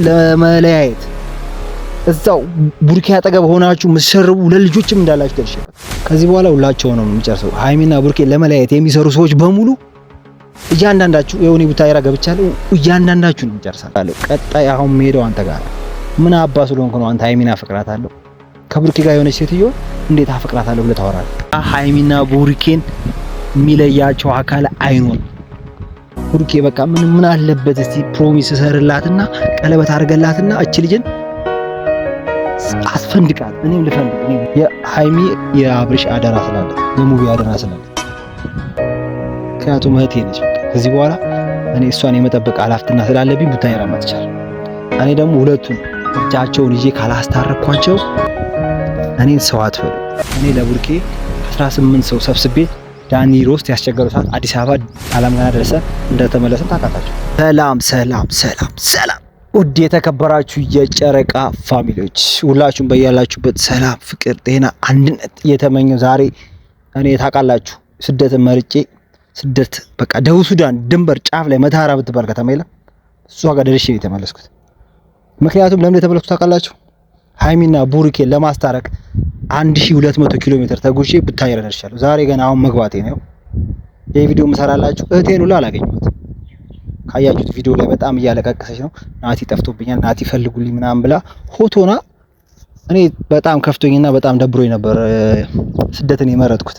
ለመለያየት እዛው ቡርኪ አጠገብ ሆናችሁ መስርቡ ለልጆችም እንዳላችሁ ደርሻለሁ። ከዚህ በኋላ ሁላቸው ነው የሚጨርሰው። ሃይሚና ቡርኪ ለመለያየት የሚሰሩ ሰዎች በሙሉ እያንዳንዳችሁ የሆነ ቡታይራ ገብቻለሁ። እያንዳንዳችሁ ነው ጨርሳለሁ። ቀጣይ አሁን ሄደው አንተ ጋር ምን አባሱ ሎንክ ነው አንተ ሃይሚና አፈቅራታለሁ ከቡርኪ ጋር የሆነች ሴትዮ እንዴት አፈቅራታለሁ ብለህ ታወራለህ? ሃይሚና ቡርኪን የሚለያቸው አካል አይኖር። ቡርኪ በቃ ምን አለበት እስቲ ፕሮሚስ ሰርላትና ቀለበት አድርገላትና እቺ ልጅን አስፈንድቃት። እኔም ልፈንድቅ። የሃይሚ የአብርሽ አደራ ስላለ የሙቪ አደራ ስላለ ምክንያቱም እህቴ ነች። ከዚህ በኋላ እኔ እሷን የመጠበቅ ኃላፊነት ስላለብኝ ቡታይራ መጥቻለሁ። እኔ ደግሞ ሁለቱን እጃቸውን ይዤ ካላስታረኳቸው እኔን ሰው አትበሉ። እኔ ለቡርኪ 18 ሰው ሰብስቤ ዳኒ ሮስት ያስቸገረው ሰዓት አዲስ አበባ አለም ገና ደርሰን እንደተመለሰን ታውቃታችሁ። ሰላም ሰላም ሰላም ሰላም ውድ የተከበራችሁ የጨረቃ ፋሚሊዎች ሁላችሁም በያላችሁበት ሰላም፣ ፍቅር፣ ጤና፣ አንድነት እየተመኘው ዛሬ እኔ ታውቃላችሁ ስደትን መርጬ ስደት በቃ ደቡብ ሱዳን ድንበር ጫፍ ላይ መታራ ብትባል ከተማ የለም እሷ ጋር ደርሼ ነው የተመለስኩት። ምክንያቱም ለምን የተመለስኩት ታውቃላችሁ? ሃይሚና ቡርኪን ለማስታረቅ 1200 ኪሎ ሜትር ተጉዤ ቡታይራ ደርሻለሁ። ዛሬ ገና አሁን መግባቴ ነው። የቪዲዮ መሰራላችሁ እህቴን ሁሉ አላገኘኋት። ካያችሁት ቪዲዮ ላይ በጣም እያለቀቀሰች ነው። ናቲ ጠፍቶብኛል፣ ናቲ ፈልጉልኝ ምናምን ብላ ሆቶና እኔ በጣም ከፍቶኝና በጣም ደብሮኝ ነበር ስደትን የመረጥኩት።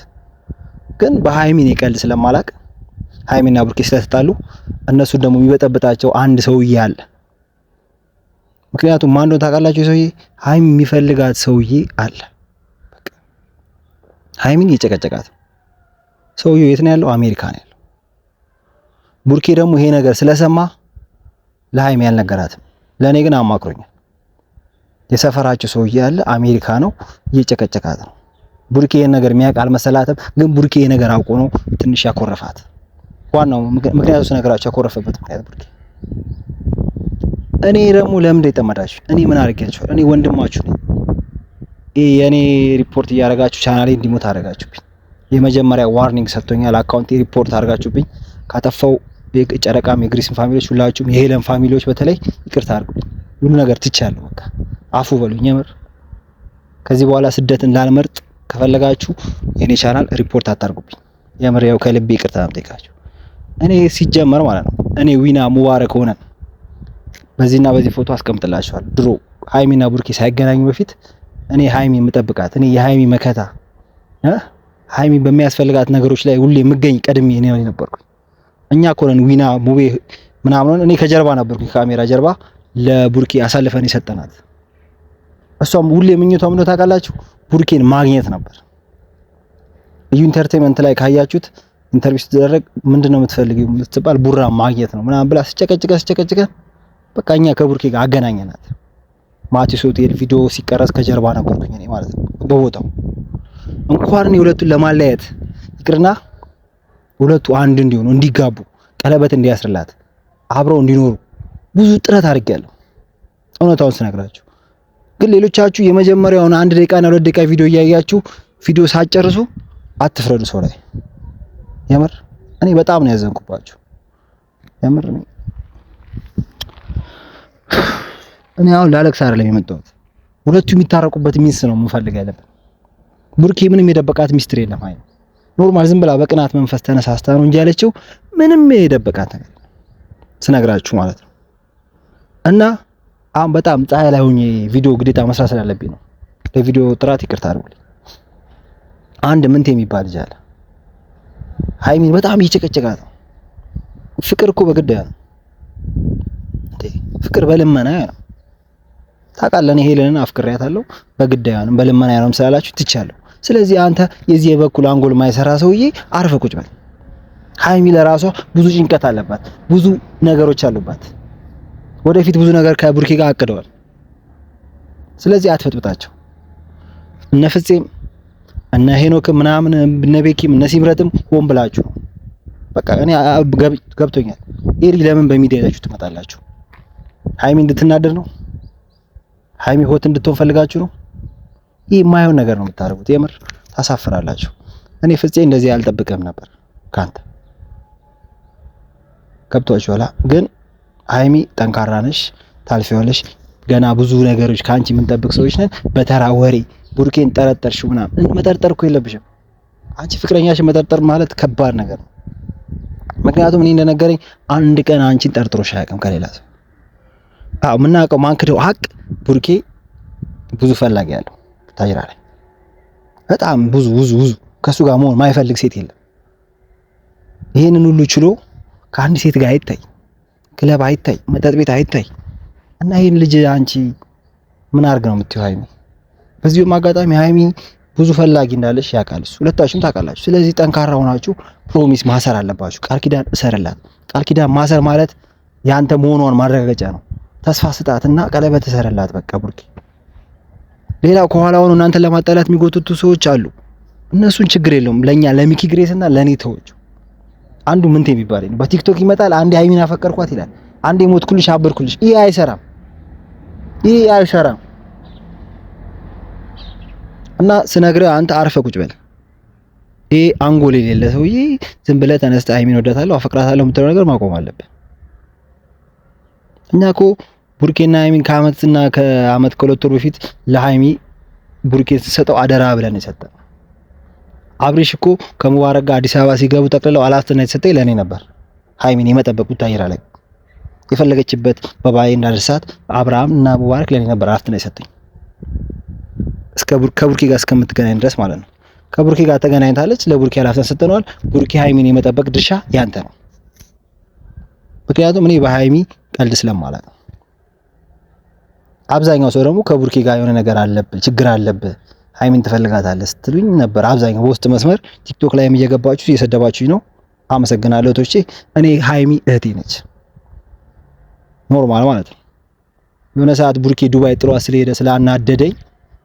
ግን በሃይሚን ይቀል ስለማላቅ ሃይሚና ቡርኪ ስለተጣሉ እነሱን ደግሞ የሚበጠብጣቸው አንድ ሰውዬ አለ። ምክንያቱም ማን ነው ታውቃላችሁ? ሰውዬ ሃይሚ የሚፈልጋት ሰውዬ አለ። በቃ ሃይሚን እየጨቀጨቃት ሰውዬው የት ነው ያለው? አሜሪካ ነው ያለው። ቡርኪ ደግሞ ይሄ ነገር ስለሰማ ለሃይሚ ያልነገራትም፣ ለኔ ግን አማክሮኛል። የሰፈራቸው ሰውዬ አለ አሜሪካ ነው፣ እየጨቀጨቃት ነው። ቡርኪ ይሄን ነገር የሚያውቅ አልመሰላትም። ግን ቡርኪ ይሄ ነገር አውቆ ነው ትንሽ ያኮረፋት። ዋናው ምክንያቱ ነገራቸው ያኮረፈበት ምክንያት ቡርኪ። እኔ ደግሞ ለምን እንደተመዳችሁ እኔ ምን አድርጌያችሁ? እኔ ወንድማችሁ ነኝ። የኔ ሪፖርት እያደረጋችሁ ቻናሌ እንዲሞት አደረጋችሁብኝ። የመጀመሪያ ዋርኒንግ ሰጥቶኛል። አካውንቴ ሪፖርት አድርጋችሁብኝ ካጠፋው የጨረቃም የግሪስም ፋሚሊዎች ሁላችሁም የሄለን ፋሚሊዎች በተለይ ይቅርታ አድርጉልኝ። ሁሉ ነገር ትቻለሁ። በቃ አፉ በሉኝ። የምር ከዚህ በኋላ ስደትን ላልመርጥ ከፈለጋችሁ የኔ ቻናል ሪፖርት አታርጉብኝ። የምር ያው ከልቤ ይቅርታ አምጥቃችሁ። እኔ ሲጀመር ማለት ነው እኔ ዊና ሙባረክ ሆነን በዚህና በዚህ ፎቶ አስቀምጥላችኋለሁ። ድሮ ሃይሚና ቡርኪ ሳይገናኙ በፊት እኔ ሃይሚ የምጠብቃት እኔ የሃይሚ መከታ ሃይሚ በሚያስፈልጋት ነገሮች ላይ ሁሌ የምገኝ ቀድሜ እኔ ነበርኩኝ። እኛ እኮ ነን ዊና ሙቤ ምናምን እኔ ከጀርባ ነበርኩኝ ካሜራ ጀርባ ለቡርኪ አሳልፈን የሰጠናት። እሷም ሁሌ ምኞቷ ምን ታውቃላችሁ? ቡርኪን ማግኘት ነበር። እዩ ኢንተርቴይንመንት ላይ ካያችሁት ኢንተርቪው ሲደረግ ምንድነው የምትፈልጊው ስትባል ቡራ ማግኘት ነው ምናምን ብላ ስጨቀጭቀ በቃ እኛ ከቡርኪ ጋር አገናኘናት። ማቲስ ሆቴል ቪዲዮ ሲቀረጽ ከጀርባ ነበርኩኝ እኔ ማለት ነው በቦታው። እንኳን እኔ ሁለቱን ለማለያየት ይቅርና ሁለቱ አንድ እንዲሆኑ እንዲጋቡ ቀለበት እንዲያስርላት አብረው እንዲኖሩ ብዙ ጥረት አድርጌያለሁ እውነታውን ስነግራችሁ። ግን ሌሎቻችሁ የመጀመሪያውን 1 ደቂቃና 2 ደቂቃ ቪዲዮ እያያችሁ ቪዲዮ ሳትጨርሱ አትፍረዱ ሰው ላይ። የምር እኔ በጣም ነው ያዘንኩባችሁ። የምር እኔ አሁን ላለቅስ አይደለም የመጣሁት። ሁለቱ የሚታረቁበት ሚንስ ነው የምፈልግ ያለበት። ቡርኪ ምንም የደበቃት ሚስጥር የለም። አይ ኖርማል ዝም ብላ በቅናት መንፈስ ተነሳስታ ነው እንጂ ያለችው ምንም የደበቃት ነገር ስነግራችሁ ማለት ነው። እና አሁን በጣም ፀሐይ ላይ ሆኜ ቪዲዮ ግዴታ መስራት ስላለብኝ ነው። ለቪዲዮ ጥራት ይቅርታ አድርጉልኝ። አንድ ምንቴ የሚባል ልጅ አለ። ሃይሚን በጣም እየጨቀጨቃት ነው። ፍቅር እኮ በግድ ነው። ፍቅር በልመና ነው። ታውቃለህ እኔ ሄለንን አፍቅሬያታለሁ በግድ አይሆንም በልመና አይሆንም ስላላችሁ ትቻለሁ። ስለዚህ አንተ የዚህ የበኩል አንጎል ማይሰራ ሰውዬ አርፈ ቁጭ በል። ሃይሚ ለራሷ ብዙ ጭንቀት አለባት፣ ብዙ ነገሮች አሉባት። ወደፊት ብዙ ነገር ከቡርኪ ጋር አቅደዋል። ስለዚህ አትፈጥብጣቸው። እነ ፍፄም እነ ሄኖክም ምናምን እነ ቤኪም እነ ሲምረትም ሆን ብላችሁ ነው። በቃ እኔ ገብቶኛል። ኤሪ ለምን በሚዲያ ይዛችሁ ትመጣላችሁ? ሃይሚ እንድትናደድ ነው? ሃይሚ ሆት እንድትሆን ፈልጋችሁ ነው? ይህ የማይሆን ነገር ነው የምታደርጉት። የምር ታሳፍራላችሁ። እኔ ፍፄ እንደዚህ አልጠብቅም ነበር ካንተ። ገብቷችኋል? ግን ሃይሚ ጠንካራ ነሽ፣ ታልፊዋለሽ። ገና ብዙ ነገሮች ካንቺ የምንጠብቅ ሰዎች ነን። በተራ ወሬ ቡርኬን ጠረጠርሽ ምናምን መጠርጠር እኮ የለብሽም። አንቺ ፍቅረኛሽን መጠርጠር ማለት ከባድ ነገር ነው። ምክንያቱም እኔ እንደነገረኝ አንድ ቀን አንቺን ጠርጥሮሽ አያውቅም ከሌላ ሰው። አዎ የምናውቀው ማንክደው ሀቅ ቡርኬ ብዙ ፈላጊ ያለው ታይራ ላይ በጣም ብዙ ከሱ ጋር መሆን ማይፈልግ ሴት የለም። ይሄንን ሁሉ ችሎ ከአንድ ሴት ጋር አይታይ፣ ክለብ አይታይ፣ መጠጥ ቤት አይታይ እና ይሄን ልጅ አንቺ ምን አድርግ ነው የምትይው ሃይሚ? በዚሁም አጋጣሚ ሃይሚ ብዙ ፈላጊ እንዳለሽ ያውቃል እሱ፣ ሁለታችሁም ታውቃላችሁ። ስለዚህ ጠንካራ ሆናችሁ ፕሮሚስ ማሰር አለባችሁ። ቃል ኪዳን እሰርላት። ቃል ኪዳን ማሰር ማለት ያንተ መሆኗን ማረጋገጫ ነው። ተስፋ ስጣትና ቀለበት እሰርላት በቃ ቡርኬ። ሌላው ከኋላ ሆኖ እናንተን ለማጣላት የሚጎትቱ ሰዎች አሉ። እነሱን ችግር የለውም ለኛ ለሚኪ ግሬስ እና ለኔ ተወጁ። አንዱ ምንቴ የሚባል ነው በቲክቶክ ይመጣል። አንዴ ሃይሚን አፈቀርኳት ይላል፣ አንዴ ሞትኩልሽ አበርኩልሽ። ይሄ አይሰራም፣ ይሄ አይሰራም። እና ስነግርህ አንተ አርፈ ቁጭ በል። ይሄ አንጎል የሌለ ሰውዬ ዝም ብለህ ተነስተህ ሃይሚን ወዳታለሁ አፈቅራታለሁ የምትለው ነገር ማቆም አለብህ። እኛ እኮ ቡርኬና ሃይሚን ከአመት ከሁለት ወር በፊት ለሃይሚ ቡርኬ ስትሰጠው አደራ ብለን የሰጠው። አብሬሽ እኮ ከሙባረክ ጋር አዲስ አበባ ሲገቡ ጠቅልለው አላፍትና የተሰጠኝ ለኔ ነበር። ሃይሚን የመጠበቅ ታይራ ላይ የፈለገችበት በባይ እንዳደርሳት አብርሃም እና ሙባረክ ለኔ ነበር አላፍትና የሰጠኝ ከቡርኬ ጋር እስከምትገናኝ ድረስ ማለት ነው። ከቡርኬ ጋር ተገናኝታለች። ለቡርኬ አላፍትና ሰጠነዋል። ቡርኬ ሃይሚን የመጠበቅ ድርሻ ያንተ ነው። ምክንያቱም እኔ በሃይሚ ቀልድ ስለማላውቅ። አብዛኛው ሰው ደግሞ ከቡርኬ ጋር የሆነ ነገር አለብህ፣ ችግር አለብህ፣ ሃይሚን ትፈልጋታለህ ስትሉኝ ነበር። አብዛኛው በውስጥ መስመር ቲክቶክ ላይ እየገባችሁ እየሰደባችሁኝ ነው። አመሰግናለሁ እህቶቼ። እኔ ሃይሚ እህቴ ነች፣ ኖርማል ማለት ነው። የሆነ ሰዓት ቡርኬ ዱባይ ጥሏት ስለሄደ ስላናደደኝ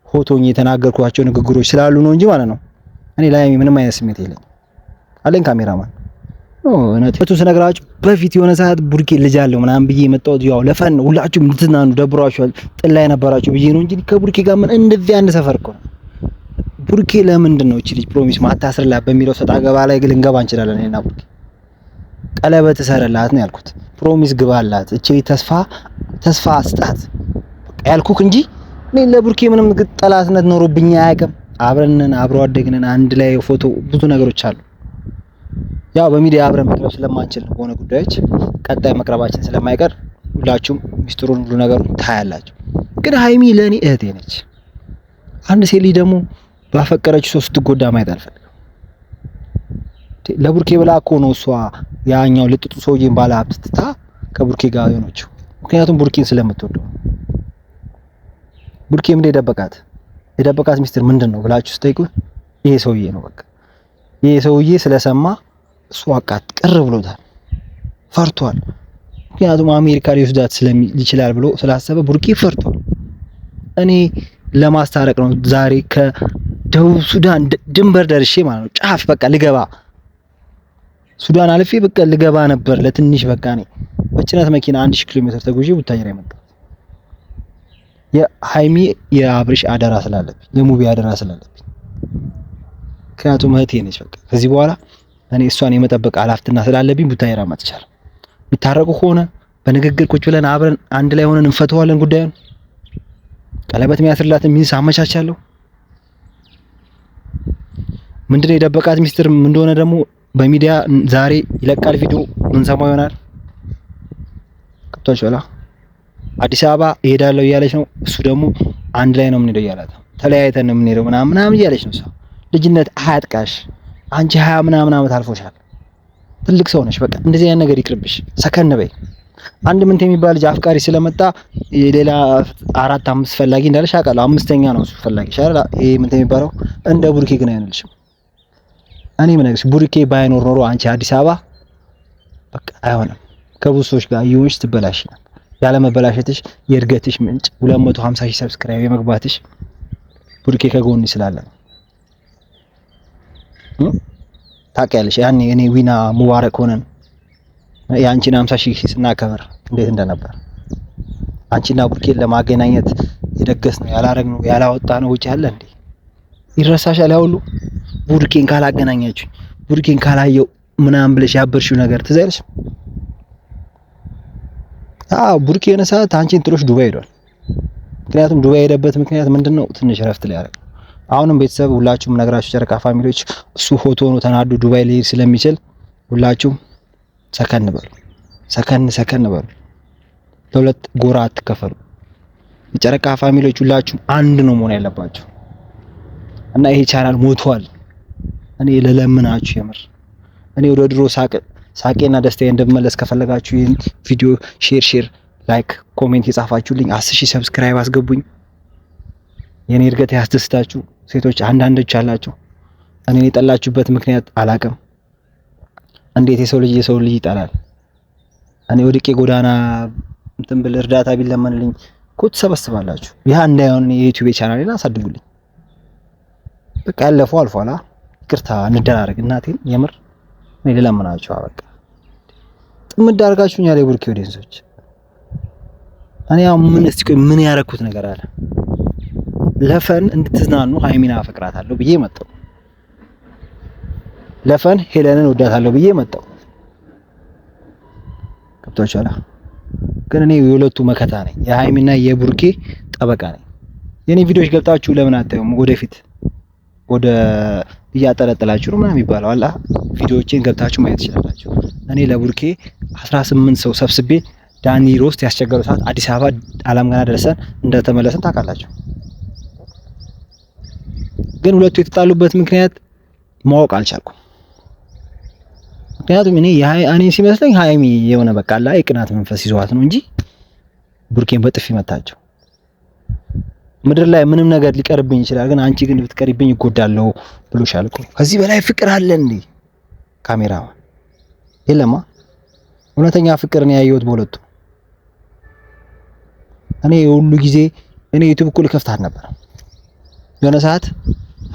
ፎቶኝ የተናገርኳቸው ንግግሮች ስላሉ ነው እንጂ ማለት ነው። እኔ ለሃይሚ ምንም አይነት ስሜት የለኝም። አለኝ ካሜራማን እውነቱ ስነግራችሁ በፊት የሆነ ሰዓት ቡርኬ ልጅ አለው ምናምን ብዬ መጣሁት። ያው ለፈን ሁላችሁም እንድትዝናኑ ደብሯችኋል፣ ጥል ላይ ነበራችሁ ብዬ ነው እንጂ ከቡርኬ ጋር ምን እንደዚህ አንድ ሰፈር እኮ ነው። ቡርኬ ለምንድን ነው እቺ ልጅ ፕሮሚስ ማታስርላት በሚለው ሰጣ ገባ ላይ ልንገባ እንችላለን። እኔና ቡርኬ ቀለበት እሰርላት ነው ያልኩት። ፕሮሚስ ግባላት። እቺ ተስፋ ስጣት ያልኩክ እንጂ እኔ ለቡርኬ ምንም ጠላትነት ኖሮብኝ አያውቅም። አብሮ አደግነን አንድ ላይ ፎቶ ብዙ ነገሮች አሉ። ያው በሚዲያ አብረን መቅረብ ስለማንችል በሆነ ጉዳዮች ቀጣይ መቅረባችን ስለማይቀር ሁላችሁም ሚስጥሩን ሁሉ ነገሩን ታያላችሁ። ግን ሃይሚ ለኔ እህቴ ነች። አንድ ሴት ልጅ ደግሞ ባፈቀረች ሰው ስትጎዳ ማየት አልፈልግም። ለቡርኬ ብላ እኮ ነው እሷ ያኛው ልጥጡ ሰውዬን ባለ ሀብት ትታ ከቡርኬ ጋር የሆነችው። ምክንያቱም ቡርኬን ስለምትወደው። ቡርኬ ምን የደበቃት ሚስጥር ምንድን ነው ብላችሁ ስጠይቁ ይሄ ሰውዬ ነው። በቃ ይሄ ሰውዬ ስለሰማ እሱ አቃት ቅር ብሎታል፣ ፈርቷል። ምክንያቱም አሜሪካ ሊወስዳት ይችላል ብሎ ስላሰበ ቡርኬ ፈርቷል። እኔ ለማስታረቅ ነው ዛሬ ከደቡብ ሱዳን ድንበር ደርሼ ማለት ነው ጫፍ በቃ ልገባ ሱዳን አልፌ በቃ ልገባ ነበር ለትንሽ በቃ እኔ በጭነት መኪና 1000 ኪሎ ሜትር ተጉዤ ቡታጅራ የመጣሁት የሃይሚ የአብርሽ አደራ ስላለብኝ የሙቢ አደራ ስላለብኝ። ምክንያቱም እህቴ ነች። በቃ ከዚህ በኋላ እኔ እሷን የመጠበቅ ኃላፊነት ስላለብኝ ቡታጅራ መጥቻለሁ። የሚታረቁ ከሆነ በንግግር ቁጭ ብለን አብረን አንድ ላይ ሆነን እንፈተዋለን ጉዳዩን። ቀለበት የሚያስርላትን ሚንስ አመቻቻለሁ። ምንድነው የደበቃት ሚስጥር እንደሆነ ደግሞ በሚዲያ ዛሬ ይለቃል ቪዲዮ እንሰማው ይሆናል። ከቶልሻላ አዲስ አበባ እሄዳለሁ እያለች ነው። እሱ ደግሞ አንድ ላይ ነው የምንሄደው እያላት ነው። ተለያይተን ነው የምንሄደው ምናምን እያለች ነው። ሰው ልጅነት አያጥቃሽ። አንቺ 20 ምናምን ዓመት አልፎሻል። ትልቅ ሰው ነሽ። በቃ እንደዚህ አይነት ነገር ይቅርብሽ። ሰከን በይ። አንድ ምንት የሚባል ልጅ አፍቃሪ ስለመጣ ሌላ 4 5 ፈላጊ እንዳለሽ አውቃለሁ። አምስተኛ ነው እሱ ፈላጊ ሻላ። ይሄ ምንት የሚባለው እንደ ቡርኬ ግን አይሆንልሽም። እኔ ምን ነግርሽ ቡርኬ ባይኖር ኖሮ አንቺ አዲስ አበባ በቃ አይሆንም። ከብዙ ሰዎች ጋር ይሁንሽ ትበላሽ ነበር። ያለ መበላሸትሽ የእድገትሽ ምንጭ 250,000 ሰብስክራይብ የመግባትሽ ቡርኬ ከጎን ስላለ ነው። ታውቂያለሽ ያኔ እኔ ዊና ሙባረክ ሆነን ያንቺን 50,000 ስናከብር እንዴት እንደነበር አንቺና ቡርኬን ለማገናኘት የደገስነው ያላረግነው ያላወጣነው ወጪ አለ እንዴ? ይረሳሻል? ያው ሁሉ ቡርኬን ካላገናኛችሁ ቡርኬን ካላየው ምናምን ብለሽ ያበርሽው ነገር ትዝ አይልሽ? ቡርኬ የሆነ ሰዓት አንቺን ጥሎሽ ዱባይ ሄዷል። ምክንያቱም ዱባይ የሄደበት ምክንያት ምንድነው? ትንሽ ረፍት ላይ ያደረገው። አሁንም ቤተሰብ ሁላችሁም ነግራችሁ ጨረቃ ፋሚሊዎች እሱ ፎቶ ነው ተናዱ ዱባይ ሊሄድ ስለሚችል ሁላችሁም ሰከን በሉ፣ ሰከን በሉ። ለሁለት ጎራ አትከፈሉ። የጨረቃ ፋሚሊዎች ሁላችሁም አንድ ነው መሆን ያለባችሁ እና ይሄ ቻናል ሞቷል። እኔ ለለምናችሁ የምር እኔ ወደ ድሮ ሳቄና ደስታዬ እንደምመለስ ከፈለጋችሁ ይሄን ቪዲዮ ሼር ላይክ ኮሜንት የጻፋችሁልኝ 10000 ሰብስክራይብ አስገቡኝ። የኔ እድገት ያስደስታችሁ ሴቶች አንዳንዶች አላችሁ። እኔን የጠላችሁበት ምክንያት አላቅም። እንዴት የሰው ልጅ ይጠላል? እኔ ወድቄ ጎዳና እንትን ብል እርዳታ ቢለመንልኝ እኮ ትሰበስባላችሁ። ያ እንዳይሆን የዩቲዩብ ቻናሌን አሳድጉልኝ። በቃ ያለፈው አልፏላ። ይቅርታ እንደራረግ። እናቴን የምር እኔ ልለምናችሁ። በቃ ጥምድ አድርጋችሁኛል የቡርኪ ኦዲየንሶች። እኔ ያው ምን ያረኩት ነገር አለ? ለፈን እንድትዝናኑ ሃይሚና አፈቅራታለሁ ብዬ መጣሁ። ለፈን ሄለንን ወዳታለሁ ብዬ መጣሁ። ገብቷችኋል? ግን እኔ የሁለቱ መከታ ነኝ። የሃይሚና የቡርኬ ጠበቃ ነኝ። የኔ ቪዲዮዎች ገብታችሁ ለምን አታዩም? ወደፊት ወደ እያጠለጠላችሁ ነው ምናምን የሚባለው አላ ቪዲዮዎችን ገብታችሁ ማየት ትችላላችሁ። እኔ ለቡርኬ 18 ሰው ሰብስቤ ዳኒ ሮስት ያስቸገረው ሰዓት አዲስ አበባ አለም ገና ደርሰን እንደተመለሰን ታውቃላችሁ። ግን ሁለቱ የተጣሉበት ምክንያት ማወቅ አልቻልኩም። ምክንያቱም እኔ ሲመስለኝ ሃይሚ የሆነ በቃ አላ የቅናት መንፈስ ይዟት ነው እንጂ ቡርኬን በጥፊ መታቸው። ምድር ላይ ምንም ነገር ሊቀርብኝ ይችላል፣ ግን አንቺ ግን ብትቀርብኝ እጎዳለሁ ብሎሻል እኮ። ከዚህ በላይ ፍቅር አለ እንዴ? ካሜራማን የለማ። እውነተኛ ፍቅር ነው ያየሁት በሁለቱ። እኔ ሁሉ ጊዜ ዩቲዩብ እኮ ልከፍታት ነበር። የሆነ ሰዓት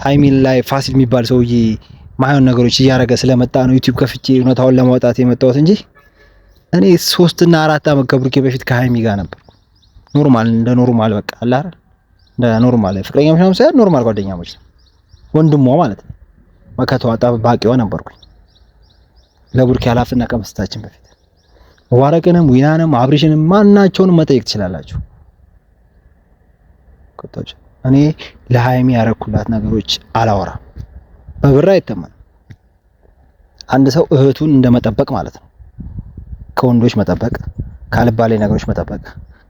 ሃይሚን ላይ ፋሲል የሚባል ሰውዬ ማይሆን ነገሮች እያደረገ ስለመጣ ነው ዩቲዩብ ከፍቼ እውነታውን ለማውጣት የመጣሁት እንጂ እኔ 3 እና 4 አመት ከቡርኬ በፊት ከሃይሚ ጋር ነበር። ኖርማል እንደ ኖርማል በቃ አለ አይደል? እንደ ኖርማል ፍቅረኛ ምናምን ሳይሆን ኖርማል ጓደኛሞች ነው። ወንድሟ ማለት ነው። መከታዋ ጠባቂዋ ነበርኩኝ ለቡርኬ ኃላፊና ከመስጠታችን በፊት። ዋረቅንም ዊናንም አብሪሽንም ማናቸውንም መጠየቅ ትችላላችሁ። ቆጣች እኔ ለሃይሚ ያረኩላት ነገሮች አላወራም። በብር አይተማም። አንድ ሰው እህቱን እንደመጠበቅ ማለት ነው። ከወንዶች መጠበቅ፣ ካልባሌ ነገሮች መጠበቅ፣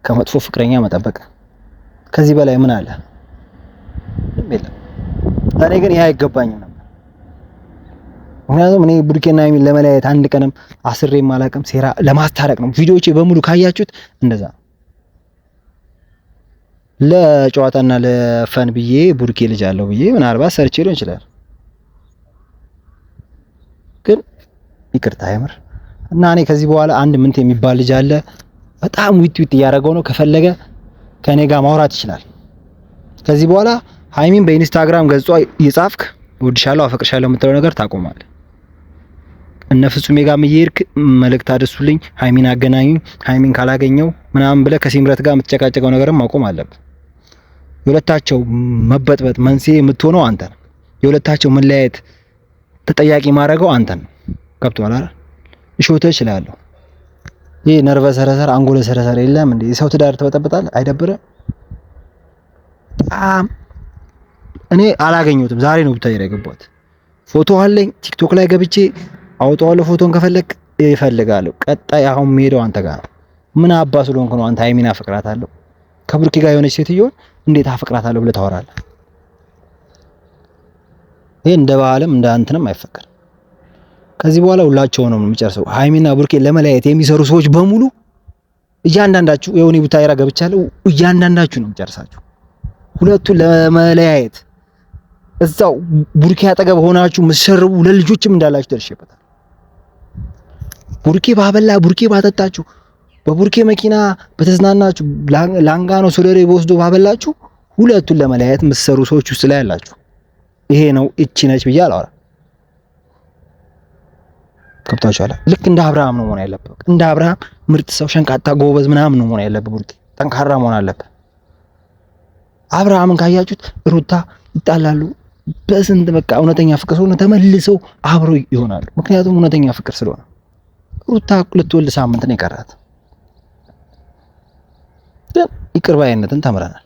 ከመጥፎ ፍቅረኛ መጠበቅ። ከዚህ በላይ ምን አለ? የለም። እኔ ግን ይሄ አይገባኝም ነበር። ምክንያቱም እኔ ቡርኬና ሃይሚን ለመለያየት አንድ ቀንም አስሬም አላውቅም። ሴራ ለማስታረቅ ነው። ቪዲዮዎቼ በሙሉ ካያችሁት እንደዛ ለጨዋታና ለፈን ብዬ ቡርኬ ልጅ አለው ብዬ ምናልባት ሰርቼ ሊሆን ይችላል። ግን ይቅርታ የምር እና እኔ ከዚህ በኋላ አንድ ምንት የሚባል ልጅ አለ። በጣም ዊት እያደረገው ነው። ከፈለገ ከኔ ጋር ማውራት ይችላል። ከዚህ በኋላ ሃይሚን በኢንስታግራም ገጿ እየጻፍክ እወድሻለሁ፣ አፈቅርሻለሁ የምትለው ነገር ታቆማለህ። እነ ፍጹሜ ጋር እየሄድክ መልእክት አድርሱልኝ፣ ሃይሚን አገናኙኝ፣ ሃይሚን ካላገኘው ምናምን ብለህ ከሲምረት ጋር የምትጨቃጨቀው ነገርም ማቆም አለብህ። የሁለታቸው መበጥበጥ መንስኤ የምትሆነው አንተ ነህ። የሁለታቸው መለያየት ተጠያቂ ማድረገው አንተ ነው። ገብቶሃል አይደል? እሾተህ እችላለሁ። ይሄ ነርቨ ሰረሰር አንጎለ ሰረሰር የለም እንዴ? የሰው ትዳር ትበጠብጣለህ? አይደብርም? እኔ አላገኘሁትም። ዛሬ ነው ብታይ የገባሁት። ፎቶ አለኝ ቲክቶክ ላይ ገብቼ አውጣዋለሁ። ፎቶን ከፈለክ ይፈልጋለሁ። ቀጣይ አሁን የምሄደው አንተ ጋር ነው። ምን አባ ስለሆንክ ነው አንተ ሃይሚን አፈቅራታለሁ ከቡርኬ ጋር የሆነች ሴትዮን እንዴት አፈቅራታለሁ ብለህ ታወራለህ? ይሄ እንደ ባህልም እንደ አንተንም አይፈቀድም። ከዚህ በኋላ ሁላቸው ነው የሚጨርሰው። ሃይሚና ቡርኬ ለመለያየት የሚሰሩ ሰዎች በሙሉ እያንዳንዳችሁ የሆነ ቡታይራ ገብቻለሁ፣ እያንዳንዳችሁ ነው የሚጨርሳችሁ። ሁለቱን ለመለያየት እዛው ቡርኬ አጠገብ ሆናችሁ መስሸርቡ ለልጆችም እንዳላችሁ ደርሼበታል። ቡርኬ ባበላ ቡርኬ ባጠጣችሁ በቡርኬ መኪና በተዝናናችሁ ላንጋኖ ሶደሬ በወስዶ ባበላችሁ ሁለቱን ለመለያየት መስሰሩ ሰዎች ውስጥ ላይ ያላችሁ ይሄ ነው እቺ ነች ብዬ አላወራም። ከብታችኋል። ልክ እንደ አብርሃም ነው መሆን ያለበት። እንደ አብርሃም ምርጥ ሰው ሸንቃጣ ጎበዝ ምናምን ነው መሆን ያለበት። ቡርኬ ጠንካራ መሆን አለበት። አብርሃምን ካያችሁት ሩታ ይጣላሉ በስንት በቃ እውነተኛ ፍቅር ስለሆነ ተመልሰው አብሮ ይሆናሉ። ምክንያቱም እውነተኛ ፍቅር ስለሆነ ሩታ ልትወልድ ሳምንት ነው የቀራት። ግን ይቅር ባይነትን ተምረናል።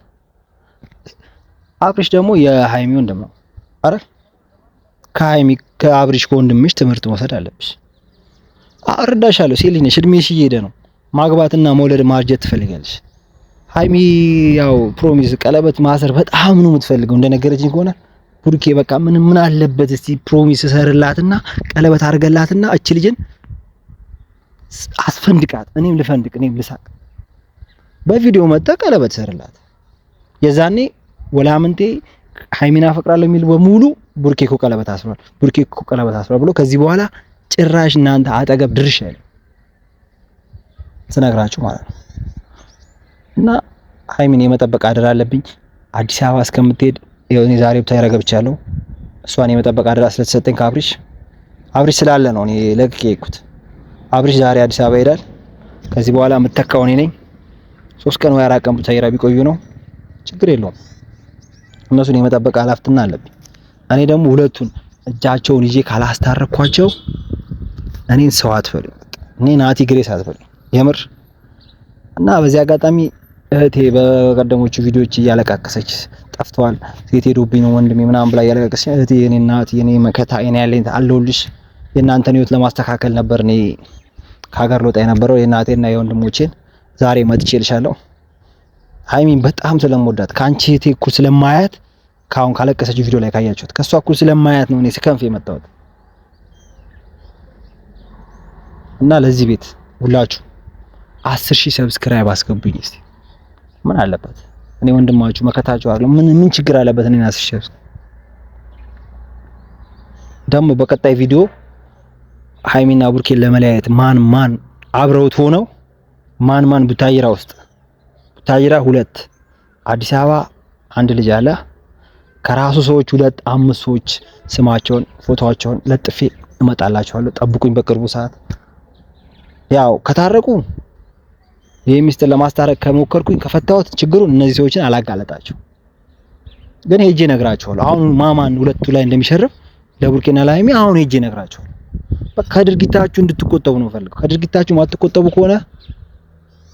አብርሽ ደግሞ የሃይሚ ወንድም ነው አይደል? ከአብርሽ ከወንድምሽ ትምህርት መውሰድ አለብሽ። አረዳሻለሁ። ሴት ልጅ ነሽ፣ እድሜሽ እየሄደ ነው። ማግባትና መውለድ ማርጀት ትፈልጋለሽ። ሃይሚ ያው ፕሮሚስ ቀለበት ማሰር በጣም ነው የምትፈልገው እንደነገረችኝ ከሆነ ቡርኬ በቃ ምን አለበት እስቲ ፕሮሚስ ሰርላትና ቀለበት አድርገላትና እቺ ልጅን አስፈንድቃት፣ እኔም ልፈንድቅ፣ እኔም ልሳቅ። በቪዲዮ መጣ ቀለበት ሰርላት። የዛኔ ወላምንቴ ሃይሚና አፈቅራለሁ የሚል በሙሉ ቡርኬ እኮ ቀለበት አስሯል፣ ቡርኬ እኮ ቀለበት አስሯል ብሎ ከዚህ በኋላ ጭራሽ እናንተ አጠገብ ድርሽ አይደል ስነግራችሁ ማለት ነው። እና ሃይሚን የመጠበቅ አደራ አለብኝ። አዲስ አበባ እስከምትሄድ እኔ ዛሬ ብታይ ረገብቻለሁ። እሷን የመጠበቅ አደራ ስለተሰጠኝ ከአብርሽ አብርሽ ስላለ ነው እኔ ለቅቄ የሄድኩት። አብርሽ ዛሬ አዲስ አበባ ይሄዳል። ከዚህ በኋላ የምተካው እኔ ነኝ። 3 ቀን ወይ 4 ቀን ብቻ ቢቆዩ ነው ችግር የለውም። እነሱን የመጠበቅ ኃላፊነት አለብኝ። እኔ ደግሞ ሁለቱን እጃቸውን ይዤ ካላስታረኳቸው እኔን ሰው አትበሉኝ፣ እኔ ናቲ ግሬስ አትበሉኝ የምር። እና በዚህ አጋጣሚ እህቴ በቀደሞቹ ቪዲዮዎች እያለቃቀሰች ጠፍተዋል፣ ሴት ሄዶብኝ ነው ወንድሜ ምናምን ብላ እያለቃቀሰች እህቴ የኔ እናት የኔ መከታ የኔ ያለኝ አለሁልሽ። የእናንተን ህይወት ለማስተካከል ነበር እኔ ከሀገር ልወጣ የነበረው የእናቴና የወንድሞቼን ዛሬ መጥቼልሻለሁ። ሃይሚን በጣም ስለምወዳት ከአንቺ እህቴ እኩል ስለማያት ካሁን ካለቀሰችው ቪዲዮ ላይ ካያችሁት ከሷ እኩል ስለማያት ነው እኔ ስከንፍ የመጣሁት። እና ለዚህ ቤት ሁላችሁ 10,000 ሰብስክራይብ አስገቡኝ እስቲ። ምን አለበት እኔ ወንድማችሁ መከታችሁ አይደል? ምን ችግር አለበት? እኔ 10,000 ደግሞ በቀጣይ ቪዲዮ ሃይሚና ቡርኬን ለመለያየት ማን አብረውት ሆነው ማን ቡታጅራ ውስጥ ቡታጅራ 2 አዲስ አበባ 1 ልጅ አለ ከራሱ ሰዎች 2-5 ሰዎች ስማቸውን ፎቶዋቸውን ለጥፌ እመጣላችኋለሁ። ጠብቁኝ በቅርቡ ሰዓት። ያው ከታረቁ ይሄ ሚስጥር ለማስታረቅ ከሞከርኩኝ ከፈታሁት ችግሩን እነዚህ ሰዎችን አላጋለጣቸው። ግን ሄጄ እነግራቸዋለሁ አሁን ማን ሁለቱ ላይ እንደሚሸርፍ ለቡርኬና ለሃይሚ አሁን ሄጄ እነግራቸዋለሁ። በቃ ከድርጊታችሁ እንድትቆጠቡ ነው ፈልገው። ከድርጊታችሁ ማትቆጠቡ ከሆነ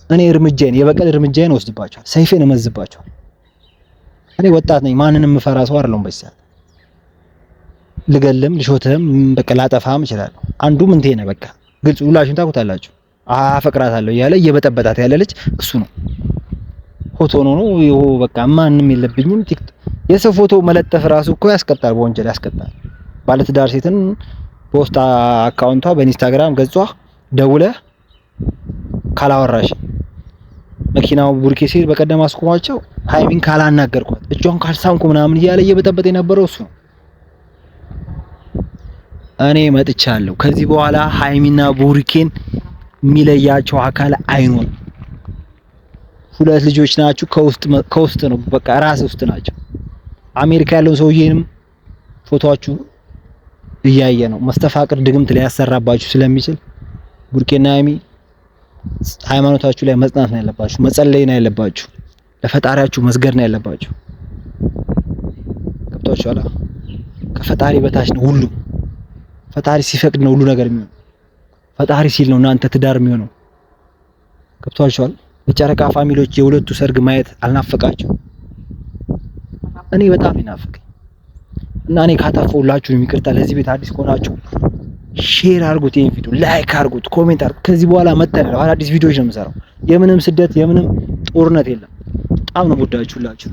እኔ የበቀል እርምጃዬን ወስድባቸዋል፣ ሰይፌን እመዝባቸዋል። እኔ ወጣት ነኝ፣ ማንንም ምፈራ ሰው አይደለሁም። በዚህ ልገልም ልሾትም በቃ ላጠፋም እችላለሁ። አንዱ ምን ተነ በቃ ግልጽ ሁላችሁም ታውቁታላችሁ። አፈቅራታለሁ እያለ እየበጠበጣት ያለ ልጅ እሱ ነው። ፎቶ ነው ይሄው በቃ ማንንም የለብኝም። የሰው ፎቶ መለጠፍ ራሱ እኮ ያስቀጣል፣ በወንጀል ያስቀጣል። ባለትዳር ሴትን ፖስት አካውንቷ በኢንስታግራም ገጿ ደውለ ካላወራሽ መኪናው ቡርኬ ሲል በቀደም አስቆማቸው ሃይሚን ካላናገርኳት እጇን ካልሳምኩ ምናምን እያለ እየበጠበጠ የነበረው እሱ ነው። እኔ መጥቻለሁ። ከዚህ በኋላ ሃይሚና ቡርኬን የሚለያቸው አካል አይኖርም። 2 ልጆች ናችሁ፣ ከውስጥ ነው በቃ ራስ ውስጥ ናቸው። አሜሪካ ያለው ሰውዬንም ፎቶአችሁ እያየ ነው መስተፋቅር ድግምት ሊያሰራባችሁ ስለሚችል ቡርኬና ሃይሚ ሃይማኖታችሁ ላይ መጽናት ነው ያለባችሁ፣ መጸለይ ነው ያለባችሁ፣ ለፈጣሪያችሁ መስገድ ነው ያለባችሁ። ገብቷችኋል? ከፈጣሪ በታች ነው ሁሉም። ፈጣሪ ሲፈቅድ ነው ሁሉ ነገር የሚሆነው። ፈጣሪ ሲል ነው እናንተ ትዳር የሚሆነው። ገብቷችኋል? የጨረቃ ፋሚሊዎች የሁለቱ ሰርግ ማየት አልናፈቃችሁ? እኔ በጣም ይናፍቀኝ እና እኔ ካጠፋሁላችሁ ይቅርታ። ለዚህ ቤት አዲስ ከሆናችሁ ሼር አድርጉት፣ ይሄን ቪዲዮ ላይክ አድርጉት፣ ኮሜንት አድርጉት። ከዚህ በኋላ መተናል አዲስ ቪዲዮዎች ነው የምሰራው። የምንም ስደት የምንም ጦርነት የለም። በጣም ነው የምወዳችሁላችሁ።